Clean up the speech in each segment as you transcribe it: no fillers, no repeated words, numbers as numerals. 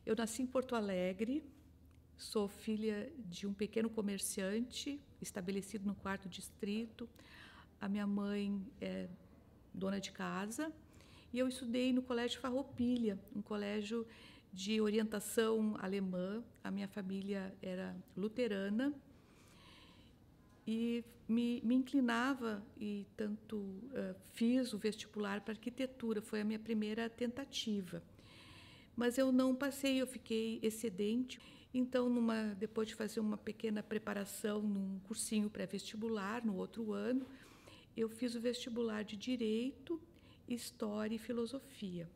Eu nasci em Porto Alegre, sou filha de um pequeno comerciante estabelecido no 4º distrito. A minha mãe é dona de casa e eu estudei no Colégio Farroupilha, um colégio de orientação alemã. A minha família era luterana e me inclinava e tanto fiz o vestibular para arquitetura, foi a minha primeira tentativa. Mas eu não passei, eu fiquei excedente. Então, depois de fazer uma pequena preparação num cursinho pré-vestibular, no outro ano, eu fiz o vestibular de Direito, História e Filosofia.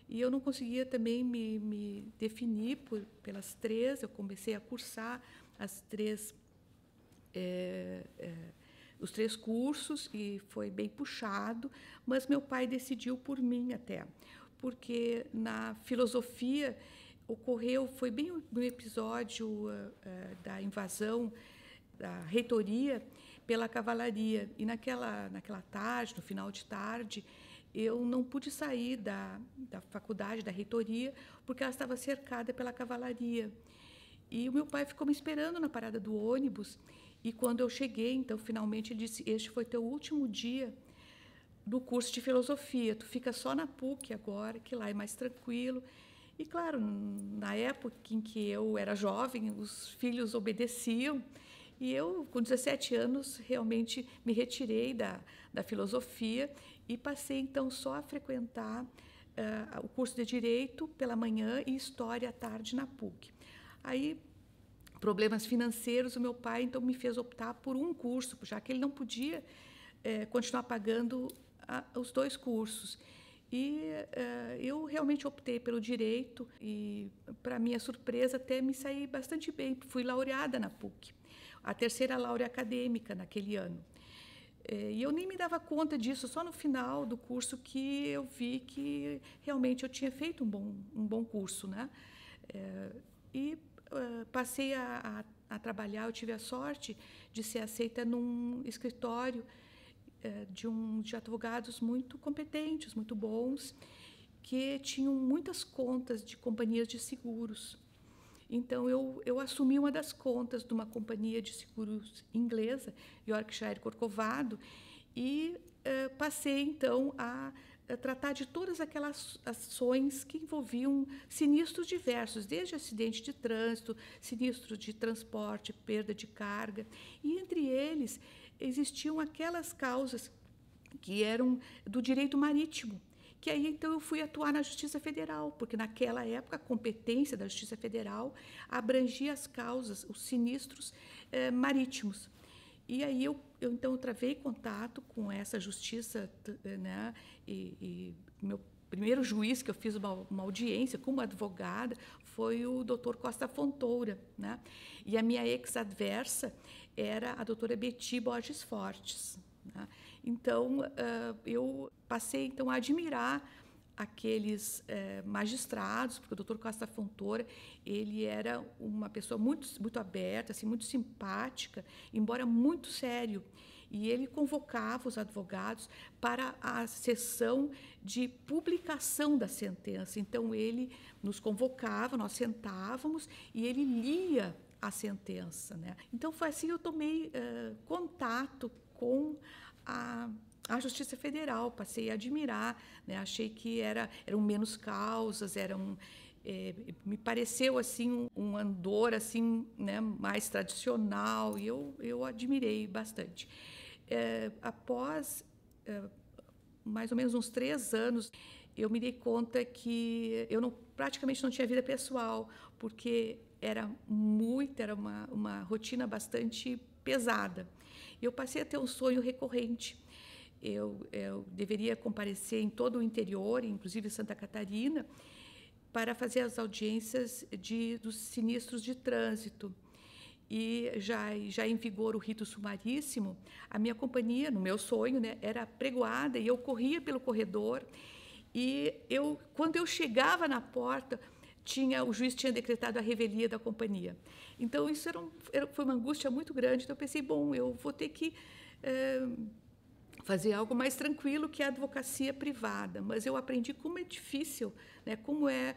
E eu não conseguia também me definir pelas três, eu comecei a cursar os três cursos e foi bem puxado, mas meu pai decidiu por mim até, porque na filosofia foi bem no episódio da invasão da reitoria pela cavalaria, e naquela tarde, no final de tarde, eu não pude sair da faculdade, da reitoria, porque ela estava cercada pela cavalaria. E o meu pai ficou me esperando na parada do ônibus, e quando eu cheguei, então, finalmente, ele disse: este foi teu último dia do curso de filosofia, tu fica só na PUC agora, que lá é mais tranquilo. E, claro, na época em que eu era jovem, os filhos obedeciam, e eu, com 17 anos, realmente me retirei da filosofia e passei, então, só a frequentar o curso de Direito pela manhã e História à tarde na PUC. Aí, problemas financeiros, o meu pai, então, me fez optar por um curso, já que ele não podia continuar pagando os dois cursos. E eu realmente optei pelo Direito e, para minha surpresa, até me saí bastante bem. Fui laureada na PUC, a terceira laurea acadêmica naquele ano. E eu nem me dava conta disso, só no final do curso que eu vi que realmente eu tinha feito um bom curso, né? Passei a trabalhar, eu tive a sorte de ser aceita num escritório de advogados muito competentes, muito bons, que tinham muitas contas de companhias de seguros. Então, eu assumi uma das contas de uma companhia de seguros inglesa, Yorkshire Corcovado, e passei, então, a tratar de todas aquelas ações que envolviam sinistros diversos, desde acidente de trânsito, sinistro de transporte, perda de carga, e entre eles existiam aquelas causas que eram do direito marítimo, que aí então eu fui atuar na Justiça Federal, porque naquela época a competência da Justiça Federal abrangia as causas, os sinistros marítimos. E aí eu então travei contato com essa justiça, né? E meu primeiro juiz que eu fiz uma audiência como advogada foi o Dr. Costa Fontoura, né? E a minha ex-adversa era a doutora Betty Borges Fortes, né? Então, eu passei então, a admirar aqueles magistrados, porque o Dr. Costa Fontoura, ele era uma pessoa muito aberta, assim, muito simpática, embora muito sério. E ele convocava os advogados para a sessão de publicação da sentença. Então, ele nos convocava, nós sentávamos e ele lia a sentença, né? Então, foi assim que eu tomei contato com a Justiça Federal, passei a admirar, né? Achei que eram menos causas, me pareceu assim um andor assim, né, mais tradicional, e eu admirei bastante. Após mais ou menos uns 3 anos, eu me dei conta que eu praticamente não tinha vida pessoal, porque era uma rotina bastante pesada. Eu passei a ter um sonho recorrente. Eu deveria comparecer em todo o interior, inclusive Santa Catarina, para fazer as audiências dos sinistros de trânsito. E já em vigor o rito sumaríssimo, a minha companhia, no meu sonho, né, era pregoada, e eu corria pelo corredor, e quando eu chegava na porta, o juiz tinha decretado a revelia da companhia. Então, foi uma angústia muito grande. Então, eu pensei, bom, eu vou ter que fazer algo mais tranquilo que a advocacia privada, mas eu aprendi como é difícil, né, como é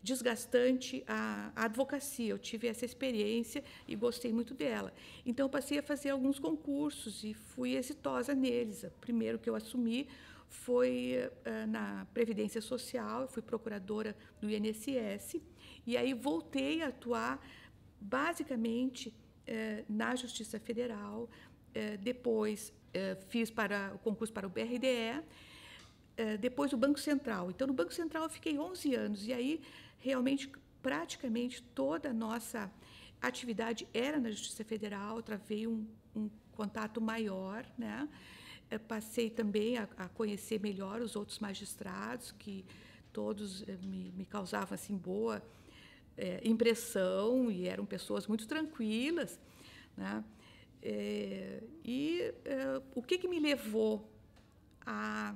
desgastante a advocacia. Eu tive essa experiência e gostei muito dela. Então, eu passei a fazer alguns concursos e fui exitosa neles. O primeiro que eu assumi foi na Previdência Social, eu fui procuradora do INSS, e aí voltei a atuar basicamente na Justiça Federal. Depois fiz o concurso para o BRDE, depois o Banco Central. Então, no Banco Central eu fiquei 11 anos, e aí realmente, praticamente toda a nossa atividade era na Justiça Federal, travei um contato maior, né? Passei também a conhecer melhor os outros magistrados, que todos me causavam assim, boa impressão, e eram pessoas muito tranquilas, né? O que me levou a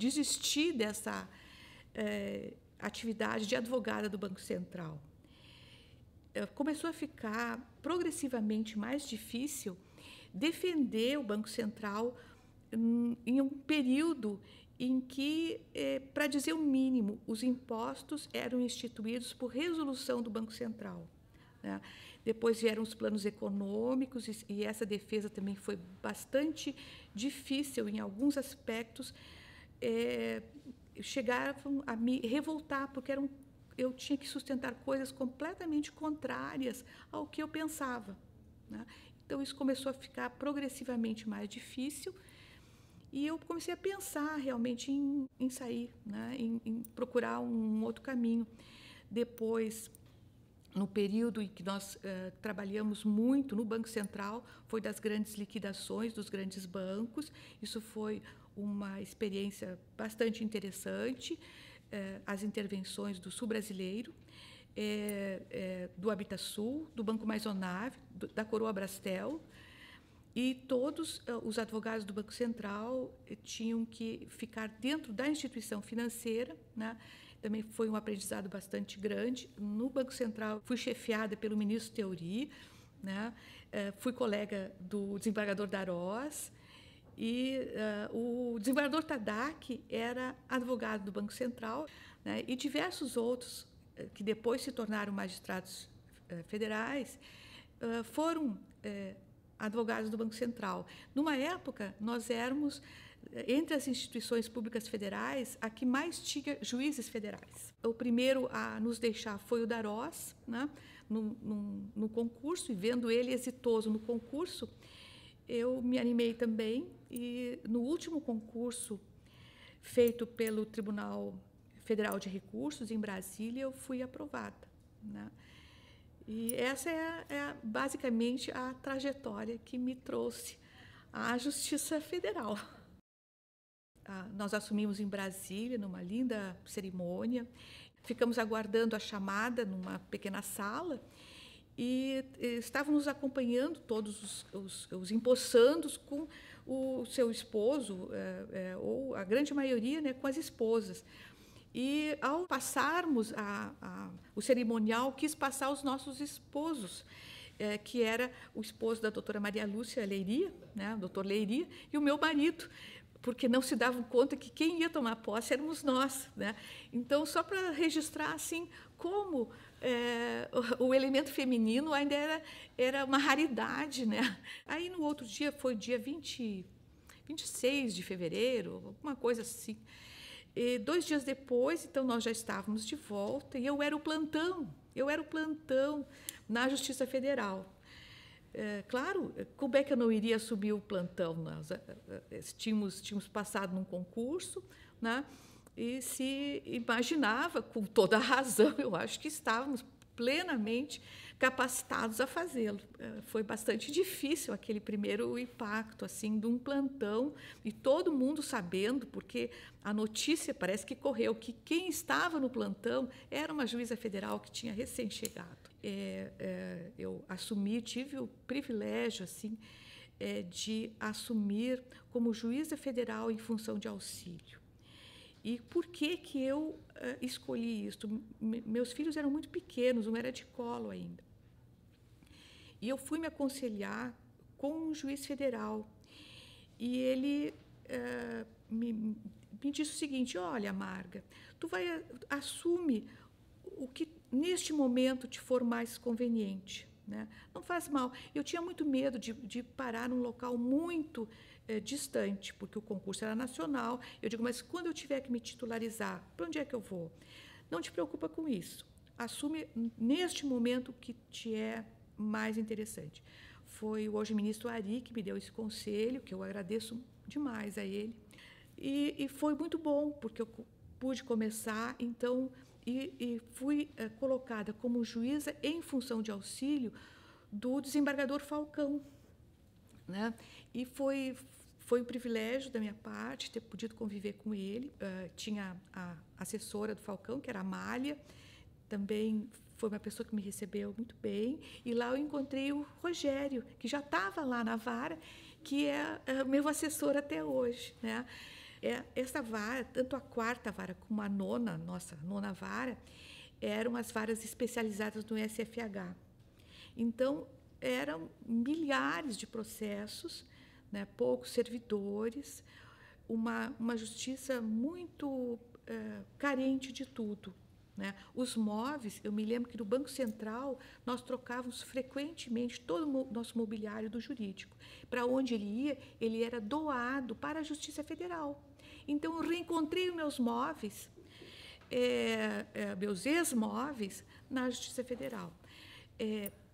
desistir dessa atividade de advogada do Banco Central? Começou a ficar progressivamente mais difícil defender o Banco Central em um período em que, para dizer o mínimo, os impostos eram instituídos por resolução do Banco Central, né? Depois vieram os planos econômicos, e essa defesa também foi bastante difícil em alguns aspectos. Chegavam a me revoltar, porque eu tinha que sustentar coisas completamente contrárias ao que eu pensava, né? Então, isso começou a ficar progressivamente mais difícil, e eu comecei a pensar realmente em sair, né? Em procurar um outro caminho. Depois, no período em que nós trabalhamos muito no Banco Central, foi das grandes liquidações dos grandes bancos. Isso foi uma experiência bastante interessante. As intervenções do Sul Brasileiro, do Habitasul, do Banco Maisonave, da Coroa Brastel, e todos os advogados do Banco Central tinham que ficar dentro da instituição financeira, né? Também foi um aprendizado bastante grande. No Banco Central, fui chefiada pelo ministro Theory, né? Fui colega do desembargador Darós, e o desembargador Tadac era advogado do Banco Central, né? E diversos outros que depois se tornaram magistrados federais foram advogados do Banco Central. Numa época, nós éramos, entre as instituições públicas federais, a que mais tinha juízes federais. O primeiro a nos deixar foi o Darós, né? No concurso, e vendo ele exitoso no concurso, eu me animei também, e no último concurso feito pelo Tribunal Federal de Recursos, em Brasília, eu fui aprovada, né? E essa basicamente a trajetória que me trouxe à Justiça Federal. Nós assumimos em Brasília, numa linda cerimônia, ficamos aguardando a chamada numa pequena sala, e estavam nos acompanhando todos os empossandos com o seu esposo, ou a grande maioria, né, com as esposas. E, ao passarmos o cerimonial, quis passar os nossos esposos, que era o esposo da doutora Maria Lúcia Leiria, né, o doutor Leiria, e o meu marido, porque não se davam conta que quem ia tomar posse éramos nós, né? Então, só para registrar assim como o elemento feminino ainda era uma raridade, né? Aí, no outro dia, foi dia 26 de fevereiro, alguma coisa assim. E 2 dias depois, então, nós já estávamos de volta, e eu era o plantão na Justiça Federal. Claro, como é que eu não iria assumir o plantão? Nós tínhamos passado num concurso, né? E se imaginava, com toda a razão, eu acho que estávamos plenamente capacitados a fazê-lo. Foi bastante difícil aquele primeiro impacto assim, de um plantão, e todo mundo sabendo, porque a notícia parece que correu, que quem estava no plantão era uma juíza federal que tinha recém-chegado. Eu assumi, tive o privilégio assim, de assumir como juíza federal em função de auxílio. E por que eu escolhi isso? Meus filhos eram muito pequenos, um era de colo ainda. E eu fui me aconselhar com um juiz federal. E ele me disse o seguinte: olha, Marga, tu assume o que neste momento te for mais conveniente, né? Não faz mal. Eu tinha muito medo de parar num local muito distante, porque o concurso era nacional. Eu digo, mas quando eu tiver que me titularizar, para onde é que eu vou? Não te preocupa com isso. Assume neste momento o que te é mais interessante. Foi o hoje ministro Ari que me deu esse conselho, que eu agradeço demais a ele. E foi muito bom, porque eu pude começar, então, e fui colocada como juíza em função de auxílio do desembargador Falcão, né? E foi um privilégio da minha parte ter podido conviver com ele. Tinha a assessora do Falcão, que era a Amália, também foi uma pessoa que me recebeu muito bem. E lá eu encontrei o Rogério, que já estava lá na vara, que é meu assessor até hoje, né? Essa vara, tanto a quarta vara como a nossa nona vara, eram as varas especializadas no SFH. Então, eram milhares de processos, né, poucos servidores, uma justiça muito carente de tudo, né? Os móveis, eu me lembro que no Banco Central nós trocávamos frequentemente todo o nosso mobiliário do jurídico. Para onde ele ia, ele era doado para a Justiça Federal. Então, eu reencontrei os meus móveis, meus ex-móveis, na Justiça Federal.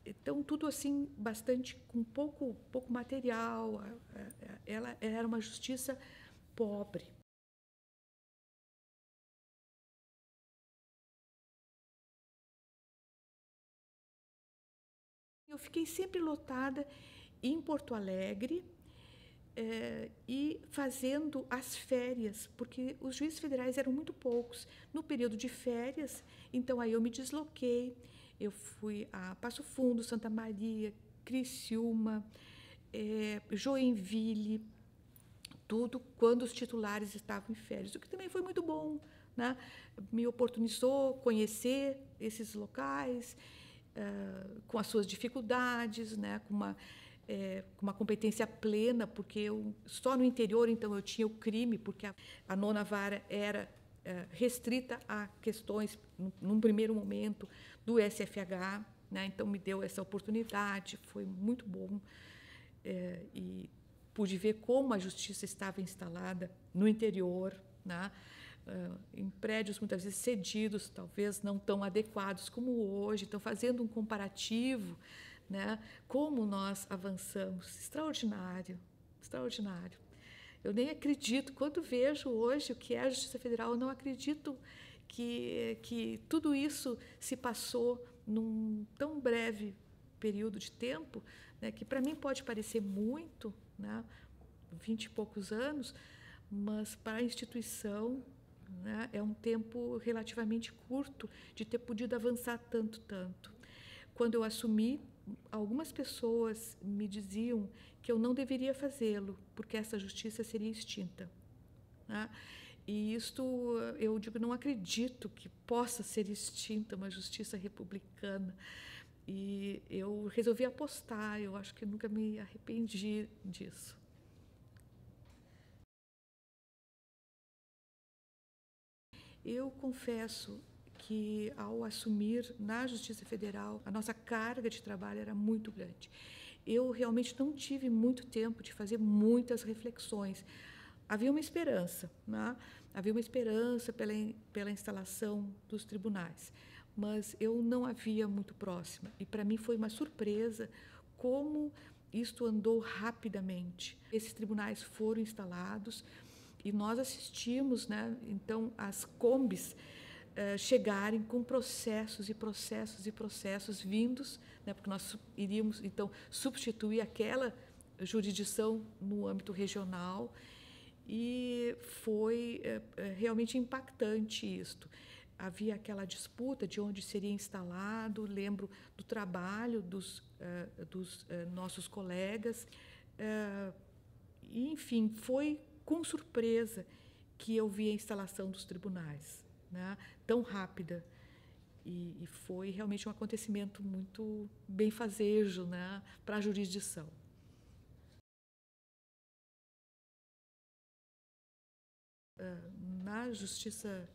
Então, tudo assim, bastante, com pouco material. Ela era uma justiça pobre. Eu fiquei sempre lotada em Porto Alegre e fazendo as férias, porque os juízes federais eram muito poucos. No período de férias, então aí eu me desloquei, eu fui a Passo Fundo, Santa Maria, Criciúma, Joinville, tudo quando os titulares estavam em férias, o que também foi muito bom, né? Me oportunizou conhecer esses locais, com as suas dificuldades, né? Com uma competência plena, porque só no interior, então, eu tinha o crime, porque a nona vara era restrita a questões, num primeiro momento, do SFH, né? Então, me deu essa oportunidade, foi muito bom, e pude ver como a justiça estava instalada no interior, né? Em prédios muitas vezes cedidos, talvez não tão adequados como hoje. Então, fazendo um comparativo, né? Como nós avançamos, extraordinário, extraordinário. Eu nem acredito, quando vejo hoje o que é a Justiça Federal, eu não acredito que tudo isso se passou num tão breve período de tempo, né, que para mim pode parecer muito, né, 20 e poucos anos, mas para a instituição, né, é um tempo relativamente curto de ter podido avançar tanto. Quando eu assumi, algumas pessoas me diziam que eu não deveria fazê-lo, porque essa justiça seria extinta, né? E isto, eu digo, não acredito que possa ser extinta uma justiça republicana. E eu resolvi apostar, eu acho que nunca me arrependi disso. Eu confesso que, ao assumir na Justiça Federal, a nossa carga de trabalho era muito grande. Eu realmente não tive muito tempo de fazer muitas reflexões. Havia uma esperança, né? Havia uma esperança pela instalação dos tribunais, mas eu não havia muito próxima. E para mim foi uma surpresa como isto andou rapidamente. Esses tribunais foram instalados e nós assistimos, né, então, as combis chegarem com processos e processos e processos vindos, né, porque nós iríamos, então, substituir aquela jurisdição no âmbito regional, e foi realmente impactante isto. Havia aquela disputa de onde seria instalado, lembro do trabalho dos nossos colegas, e, enfim, foi com surpresa que eu vi a instalação dos tribunais, né, tão rápida. E foi realmente um acontecimento muito benfazejo, né, para a jurisdição. na Justiça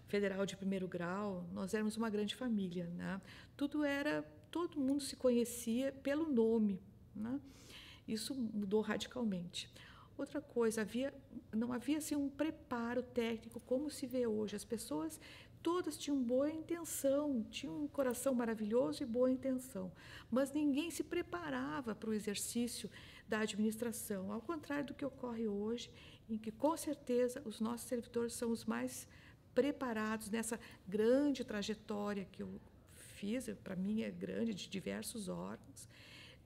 Federal de primeiro grau, nós éramos uma grande família, né? Todo mundo se conhecia pelo nome, né? Isso mudou radicalmente. Outra coisa, não havia assim, um preparo técnico como se vê hoje. As pessoas todas tinham boa intenção, tinham um coração maravilhoso e boa intenção, mas ninguém se preparava para o exercício da administração, ao contrário do que ocorre hoje, em que, com certeza, os nossos servidores são os mais preparados nessa grande trajetória que eu fiz, para mim é grande, de diversos órgãos.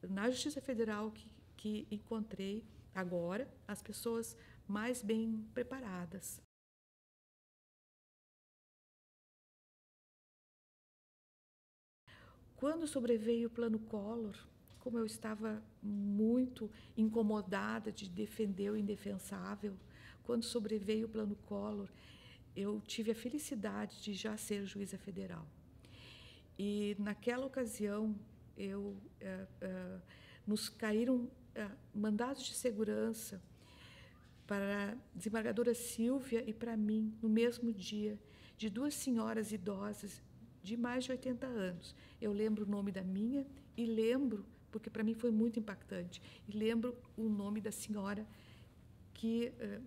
Na Justiça Federal que encontrei agora as pessoas mais bem preparadas. Quando sobreveio o Plano Collor, como eu estava muito incomodada de defender o indefensável, quando sobreveio o Plano Collor, eu tive a felicidade de já ser juíza federal. E naquela ocasião nos caíram mandados de segurança para a desembargadora Silvia e para mim, no mesmo dia, de duas senhoras idosas de mais de 80 anos. Eu lembro o nome da minha e lembro, porque para mim foi muito impactante, e lembro o nome da senhora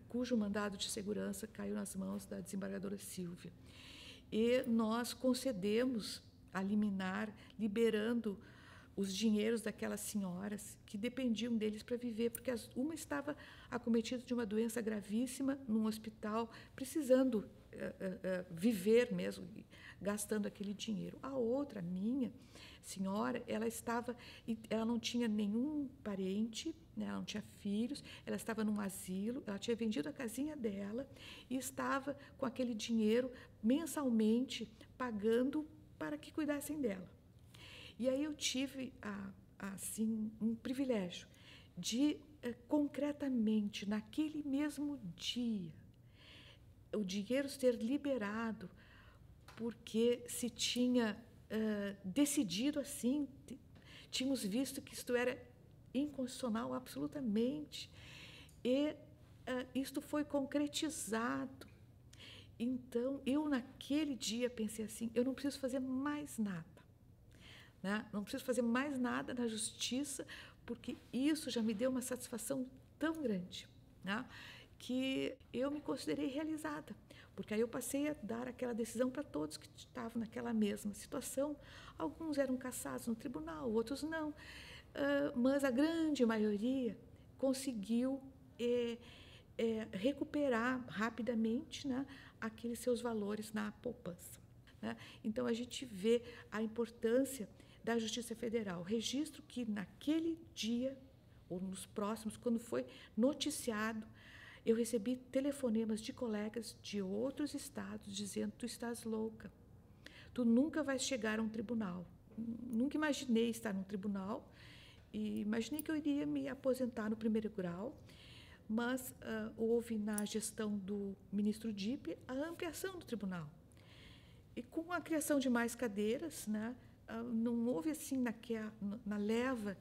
cujo mandado de segurança caiu nas mãos da desembargadora Silvia. E nós concedemos a liminar, liberando os dinheiros daquelas senhoras que dependiam deles para viver, porque uma estava acometida de uma doença gravíssima num hospital, precisando viver mesmo, gastando aquele dinheiro. A outra, a minha senhora, ela não tinha nenhum parente, né, ela não tinha filhos, ela estava num asilo, ela tinha vendido a casinha dela e estava com aquele dinheiro mensalmente pagando para que cuidassem dela. E aí eu tive assim um privilégio de concretamente naquele mesmo dia o dinheiro ser liberado, porque se tinha decidido assim, tínhamos visto que isto era inconstitucional absolutamente, e isto foi concretizado. Então, eu naquele dia pensei assim, eu não preciso fazer mais nada. Né? Não preciso fazer mais nada na justiça, porque isso já me deu uma satisfação tão grande, né? Que eu me considerei realizada, porque aí eu passei a dar aquela decisão para todos que estavam naquela mesma situação. Alguns eram cassados no tribunal, outros não, mas a grande maioria conseguiu recuperar rapidamente, né, aqueles seus valores na poupança. Né? Então, a gente vê a importância da Justiça Federal. Registro que naquele dia, ou nos próximos, quando foi noticiado, eu recebi telefonemas de colegas de outros estados dizendo: tu estás louca, tu nunca vais chegar a um tribunal. Nunca imaginei estar num tribunal, e imaginei que eu iria me aposentar no primeiro grau, mas houve na gestão do ministro Dipp a ampliação do tribunal. E com a criação de mais cadeiras, né, não houve assim na leva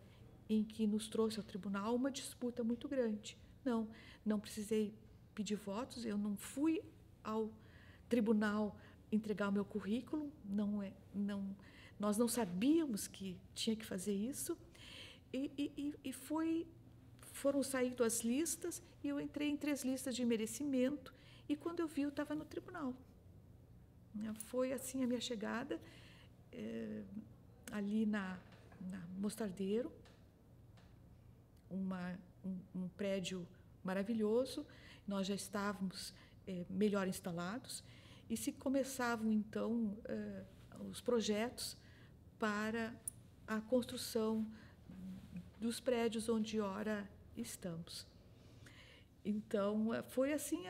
em que nos trouxe ao tribunal uma disputa muito grande. Não precisei pedir votos, eu não fui ao tribunal entregar o meu currículo, nós não sabíamos que tinha que fazer isso, e foram saindo as listas, e eu entrei em 3 listas de merecimento, e quando eu vi, eu estava no tribunal. Foi assim a minha chegada, ali na Mostardeiro, um prédio maravilhoso. Nós já estávamos melhor instalados, e se começavam então os projetos para a construção dos prédios onde ora estamos. Então, foi assim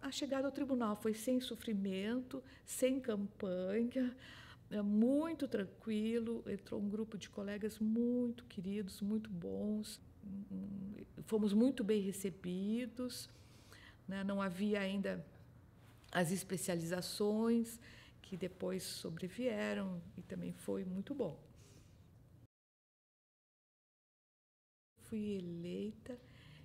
a chegada ao tribunal, foi sem sofrimento, sem campanha, muito tranquilo. Entrou um grupo de colegas muito queridos, muito bons, fomos muito bem recebidos, né? Não havia ainda as especializações que depois sobrevieram, e também foi muito bom. Fui eleita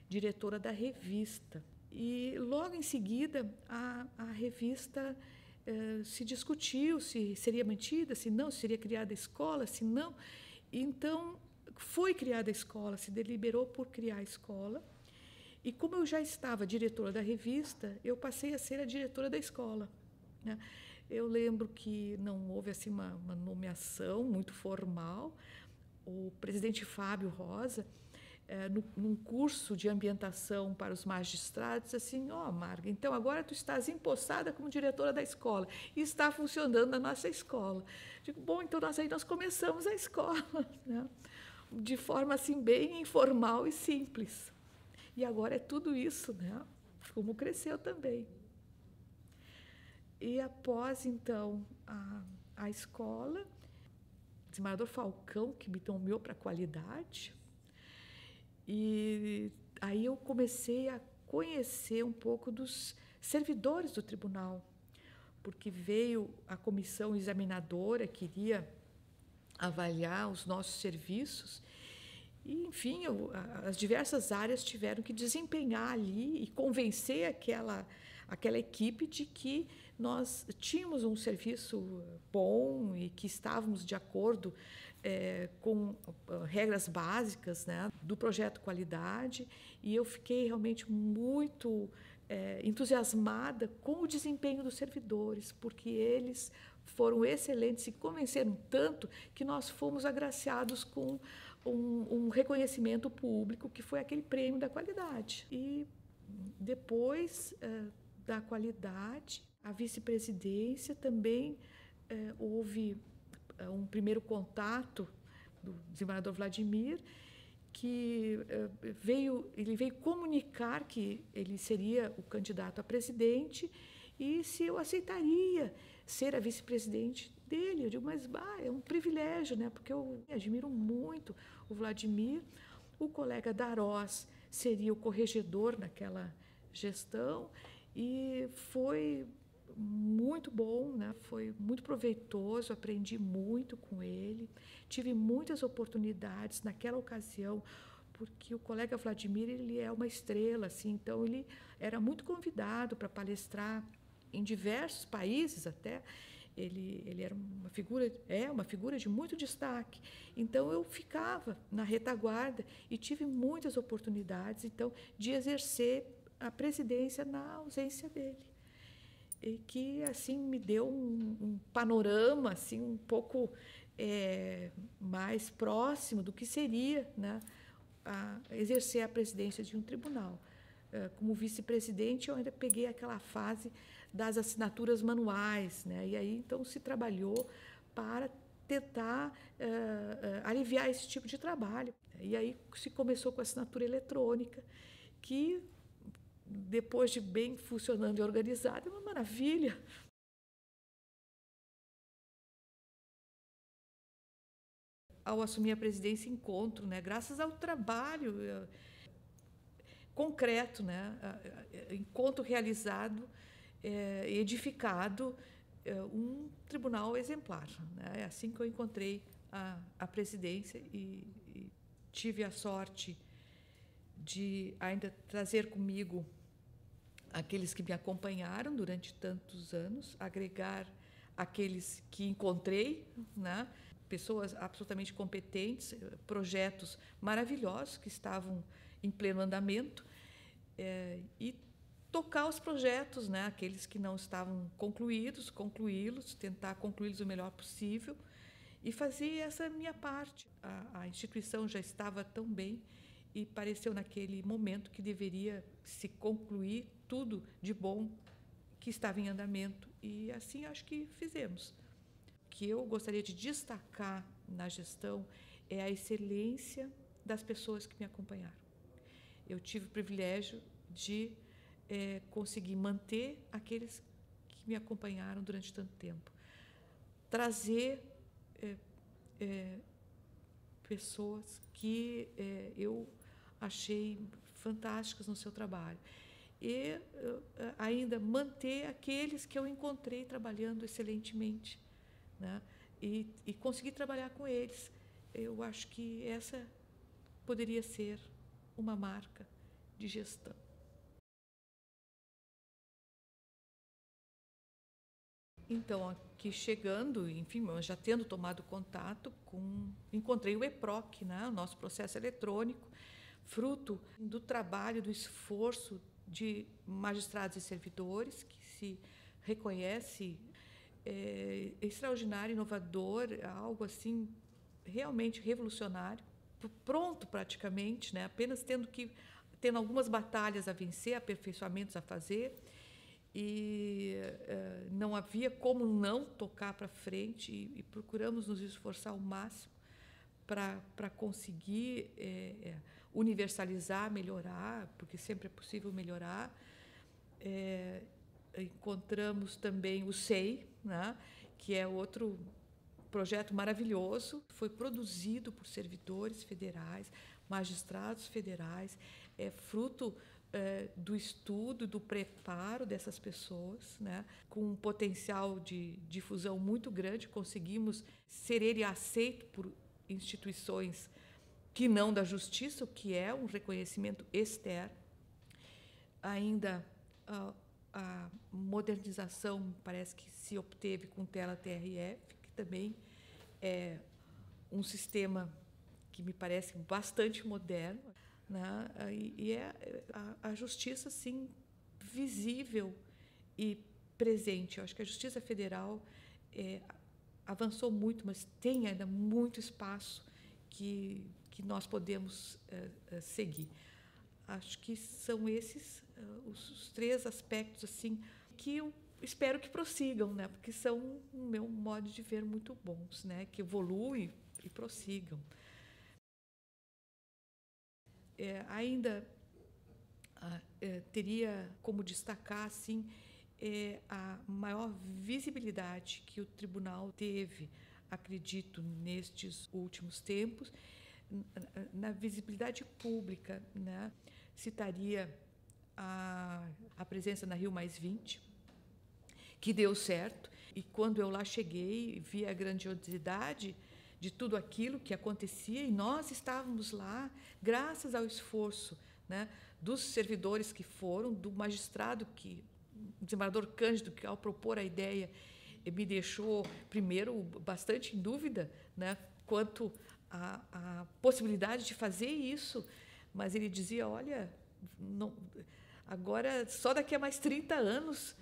diretora da revista, E logo em seguida a revista se discutiu se seria mantida, se não, se seria criada a escola, se não. Então foi criada a escola, se deliberou por criar a escola. E como eu já estava diretora da revista, eu passei a ser a diretora da escola, né? Eu lembro que não houve assim uma nomeação muito formal. O presidente Fábio Rosa, num curso de ambientação para os magistrados, disse assim: ó, Marga, então agora tu estás empossada como diretora da escola e está funcionando a nossa escola. Digo, bom, então nós começamos a escola, né? De forma assim bem informal e simples. E agora é tudo isso, né? Como cresceu também. E após, então, a escola, o desembargador Falcão, que me nomeou para a qualidade, e aí eu comecei a conhecer um pouco dos servidores do tribunal, porque veio a comissão examinadora, queria avaliar os nossos serviços, e, enfim, as diversas áreas tiveram que desempenhar ali e convencer aquela equipe de que nós tínhamos um serviço bom e que estávamos de acordo com regras básicas, né, do projeto Qualidade. E eu fiquei realmente muito entusiasmada com o desempenho dos servidores, porque eles foram excelentes e convenceram tanto que nós fomos agraciados com um reconhecimento público, que foi aquele prêmio da qualidade. E depois da qualidade, a vice-presidência também houve um primeiro contato do desembargador Vladimir, que ele veio comunicar que ele seria o candidato a presidente e se eu aceitaria ser a vice-presidente dele. Eu digo, mas é um privilégio, né? Porque eu admiro muito o Vladimir. O colega Darós seria o corregedor naquela gestão e foi muito bom, né? Foi muito proveitoso, aprendi muito com ele, tive muitas oportunidades naquela ocasião, porque o colega Vladimir, ele é uma estrela, assim, então ele era muito convidado para palestrar em diversos países até. Ele era uma figura de muito destaque. Então eu ficava na retaguarda e tive muitas oportunidades, então, de exercer a presidência na ausência dele. E que assim me deu um panorama assim um pouco mais próximo do que seria, né, exercer a presidência de um tribunal. Como vice-presidente, eu ainda peguei aquela fase das assinaturas manuais, né? E aí então se trabalhou para tentar aliviar esse tipo de trabalho. E aí se começou com a assinatura eletrônica, que depois de bem funcionando e organizada, é uma maravilha. Ao assumir a presidência, encontro, né, graças ao trabalho concreto, né, encontro realizado, edificado, um tribunal exemplar, né? É assim que eu encontrei a presidência e tive a sorte de ainda trazer comigo aqueles que me acompanharam durante tantos anos, agregar aqueles que encontrei, né? Pessoas absolutamente competentes, projetos maravilhosos que estavam em pleno andamento, e tocar os projetos, né? Aqueles que não estavam concluídos, concluí-los, tentar concluí-los o melhor possível e fazer essa minha parte. A instituição já estava tão bem e pareceu naquele momento que deveria se concluir tudo de bom que estava em andamento, e assim acho que fizemos. O que eu gostaria de destacar na gestão é a excelência das pessoas que me acompanharam. Eu tive o privilégio de conseguir manter aqueles que me acompanharam durante tanto tempo, trazer pessoas que eu achei fantásticas no seu trabalho e ainda manter aqueles que eu encontrei trabalhando excelentemente, né? E conseguir trabalhar com eles. Eu acho que essa poderia ser uma marca de gestão. Então, aqui chegando, enfim, eu já tendo tomado contato encontrei o EPROC, né, o nosso processo eletrônico, fruto do trabalho, do esforço de magistrados e servidores, que se reconhece extraordinário, inovador, algo assim realmente revolucionário, pronto praticamente, né, apenas tendo algumas batalhas a vencer, aperfeiçoamentos a fazer, e não havia como não tocar para frente, e procuramos nos esforçar ao máximo para conseguir universalizar, melhorar, porque sempre é possível melhorar. Encontramos também o SEI, né, que é outro projeto maravilhoso, foi produzido por servidores federais, magistrados federais, é fruto do estudo, do preparo dessas pessoas, né? Com um potencial de difusão muito grande, conseguimos ser ele aceito por instituições que não da justiça, o que é um reconhecimento externo. Ainda a modernização parece que se obteve com tela TRF, que também é um sistema que me parece bastante moderno, né? E é a justiça, sim, visível e presente. Eu acho que a Justiça Federal avançou muito, mas tem ainda muito espaço que nós podemos seguir. Acho que são esses os três aspectos assim que eu espero que prossigam, né? Porque são, no meu modo de ver, muito bons, né? Que evoluem e prossigam. Ainda teria como destacar assim a maior visibilidade que o tribunal teve, acredito, nestes últimos tempos, na visibilidade pública, né? Citaria a presença na Rio Mais 20, que deu certo, e quando eu lá cheguei, vi a grandiosidade de tudo aquilo que acontecia, e nós estávamos lá graças ao esforço, né, dos servidores que foram, do magistrado, o desembargador Cândido, que ao propor a ideia me deixou, primeiro, bastante em dúvida, né, quanto à possibilidade de fazer isso, mas ele dizia, olha, não, agora só daqui a mais 30 anos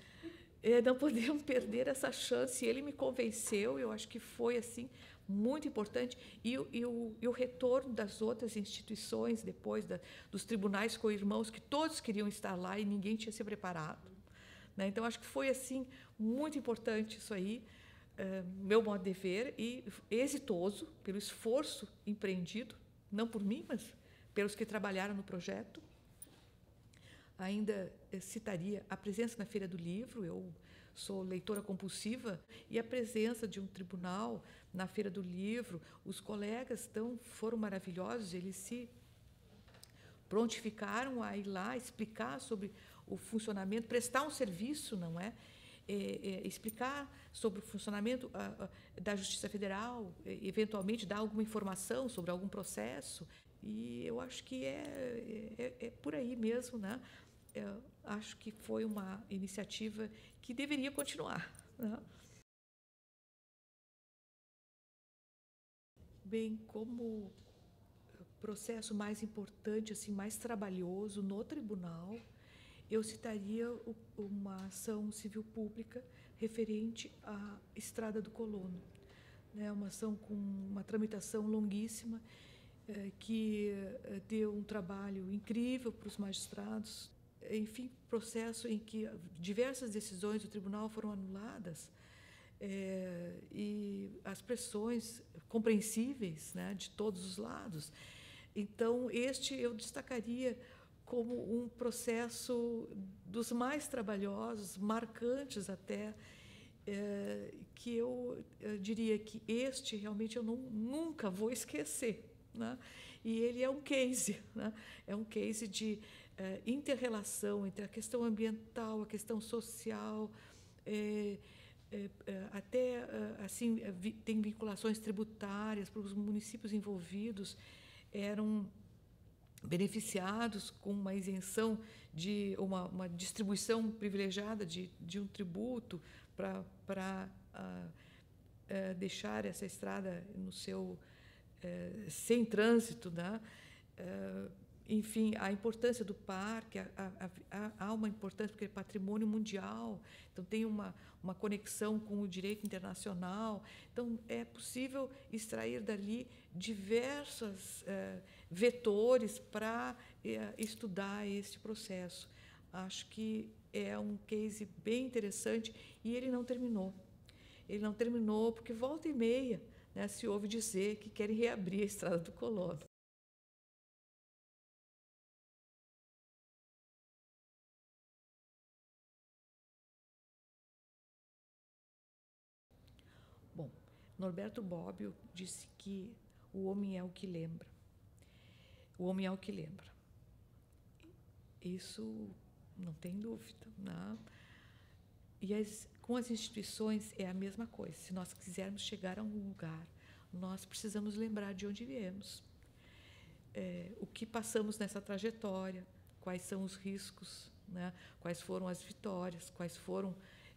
não podemos perder essa chance. E ele me convenceu, eu acho que foi assim muito importante, e o retorno das outras instituições depois dos tribunais co-irmãos, que todos queriam estar lá e ninguém tinha se preparado, né? Então acho que foi assim muito importante isso aí, meu modo de ver, e exitoso pelo esforço empreendido, não por mim, mas pelos que trabalharam no projeto. Ainda citaria a presença na Feira do Livro. Eu sou leitora compulsiva, e a presença de um tribunal na Feira do Livro, os colegas foram maravilhosos, eles se prontificaram a ir lá explicar sobre o funcionamento, prestar um serviço, não é? Explicar sobre o funcionamento da Justiça Federal, eventualmente dar alguma informação sobre algum processo, e eu acho que é por aí mesmo, né? Eu acho que foi uma iniciativa que deveria continuar, né? Bem, como processo mais importante, assim, mais trabalhoso no tribunal, eu citaria uma ação civil pública referente à Estrada do Colono, né? Uma ação com uma tramitação longuíssima, que deu um trabalho incrível para os magistrados. Enfim, processo em que diversas decisões do tribunal foram anuladas, e as pressões compreensíveis, né, de todos os lados. Então, este eu destacaria como um processo dos mais trabalhosos, marcantes até, que eu diria que este realmente eu nunca vou esquecer, né? E ele é um case, né? É um case de inter-relação entre a questão ambiental, a questão social, até assim tem vinculações tributárias, para os municípios envolvidos eram beneficiados com uma isenção de uma distribuição privilegiada de um tributo para deixar essa estrada no seu sem trânsito, né? Enfim, a importância do parque, há uma importância porque é patrimônio mundial, então tem uma conexão com o direito internacional, então é possível extrair dali diversos vetores para estudar esse processo. Acho que é um case bem interessante e ele não terminou. Ele não terminou porque volta e meia, né, se ouve dizer que querem reabrir a Estrada do Colono. Bom, Norberto Bobbio disse que o homem é o que lembra. O homem é o que lembra. Isso não tem dúvida, né? E com as instituições é a mesma coisa. Se nós quisermos chegar a um lugar, nós precisamos lembrar de onde viemos, o que passamos nessa trajetória, quais são os riscos, né? Quais foram as vitórias, quais foram,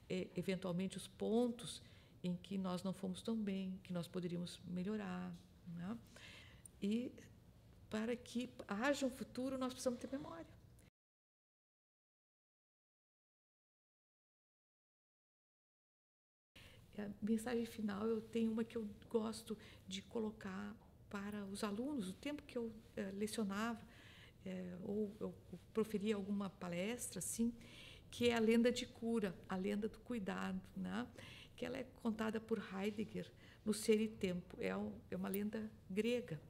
eventualmente, os pontos em que nós não fomos tão bem, que nós poderíamos melhorar, né? E para que haja um futuro, nós precisamos ter memória. A mensagem final, eu tenho uma que eu gosto de colocar para os alunos, o tempo que eu lecionava, ou eu proferia alguma palestra, assim, que é a lenda de cura, a lenda do cuidado, né? Que ela é contada por Heidegger no Ser e Tempo. É uma lenda grega.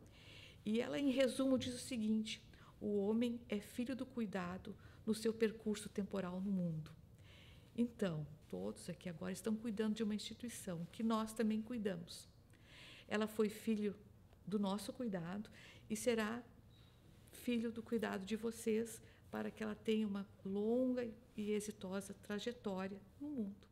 E ela, em resumo, diz o seguinte: o homem é filho do cuidado no seu percurso temporal no mundo. Então, todos aqui agora estão cuidando de uma instituição que nós também cuidamos. Ela foi filho do nosso cuidado e será filho do cuidado de vocês para que ela tenha uma longa e exitosa trajetória no mundo.